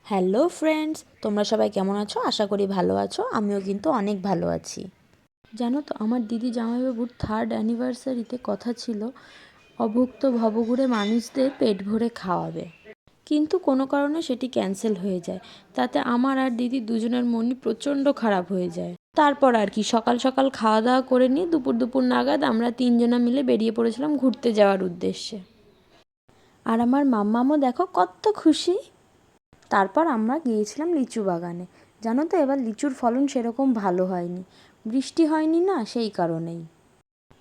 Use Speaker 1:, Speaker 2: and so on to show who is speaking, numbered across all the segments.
Speaker 1: Hello friends, তোমরা সবাই কেমন আছো? আশা করি ভালো আছো। আমিও কিন্তু অনেক ভালো আছি। জানো তো, আমার দিদি জামাইবাবুর 3rd অ্যানিভার্সারিতে কথা ছিল অভুক্ত ভবঘুরে মানুষদের পেট ভরে খাওয়াবে, কিন্তু কোনো কারণে সেটি ক্যান্সেল হয়ে যায়। তাতে আমার আর দিদি দুজনের মনই প্রচণ্ড খারাপ হয়ে যায়। তারপর আর কি, সকাল সকাল খাওয়া দাওয়া করে নিয়ে দুপুর নাগাদ আমরা 3জনা মিলে বেরিয়ে পড়েছিলাম ঘুরতে যাওয়ার উদ্দেশ্যে। আর আমার মাম্মামও দেখো কত খুশি। তারপর আমরা গিয়েছিলাম লিচু বাগানে। জানো তো, এবার লিচুর ফলন সেরকম ভালো হয়নি, বৃষ্টি হয়নি না, সেই কারণেই।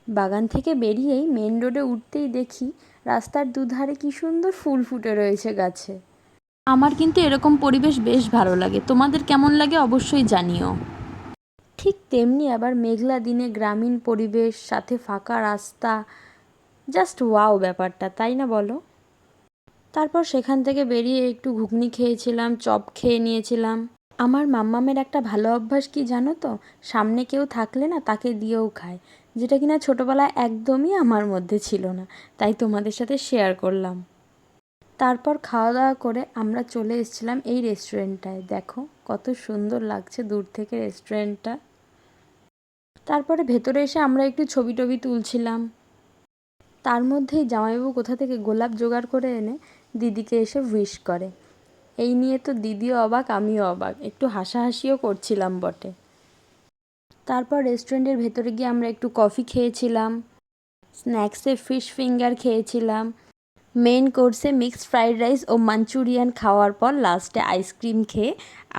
Speaker 1: বাগান থেকে বেরিয়েই মেন রোডে উঠতেই দেখি রাস্তার দুধারে কি সুন্দর ফুল ফুটে রয়েছে গাছে। আমার কিন্তু এরকম পরিবেশ বেশ ভালো লাগে, তোমাদের কেমন লাগে অবশ্যই জানিও। ঠিক তেমনি আবার মেঘলা দিনে গ্রামীণ পরিবেশ, সাথে ফাঁকা রাস্তা, জাস্ট ওয়াও ব্যাপারটা, তাই না বলো? তারপর সেখান থেকে বেরিয়ে একটু ঘুগনি খেয়েছিলাম, চপ খেয়ে নিয়েছিলাম। আমার মাম্মামের একটা ভালো অভ্যাস কি জানো তো, সামনে কেউ থাকলে না তাকে দিয়েও খায়, যেটা কিনা ছোটোবেলায় একদমই আমার মধ্যে ছিল না, তাই তোমাদের সাথে শেয়ার করলাম। তারপর খাওয়া দাওয়া করে আমরা চলে এসেছিলাম এই রেস্টুরেন্টটায়। দেখো কত সুন্দর লাগছে দূর থেকে রেস্টুরেন্টটা। তারপরে ভেতরে এসে আমরা একটু ছবি টবি তুলছিলাম। তার মধ্যেই জামাইবাবু কোথা থেকে গোলাপ জোগাড় করে এনে দিদিকে এসে উইশ করে। এই নিয়ে তো দিদিও অবাক, আমিও অবাক, একটু হাসাহাসিও করছিলাম বটে। তারপর রেস্টুরেন্টের ভেতরে গিয়ে আমরা একটু কফি খেয়েছিলাম, স্ন্যাক্সে ফিশ ফিঙ্গার খেয়েছিলাম, মেন কোর্সে মিক্সড ফ্রাইড রাইস ও মাঞ্চুরিয়ান খাওয়ার পর লাস্টে আইসক্রিম খেয়ে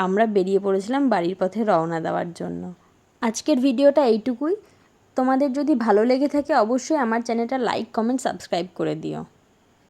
Speaker 1: আমরা বেরিয়ে পড়েছিলাম বাড়ির পথে রওনা দেওয়ার জন্য। আজকের ভিডিওটা এইটুকুই। তোমাদের যদি ভালো লেগে থাকে অবশ্যই আমার চ্যানেলটা লাইক, কমেন্ট, সাবস্ক্রাইব করে দিও।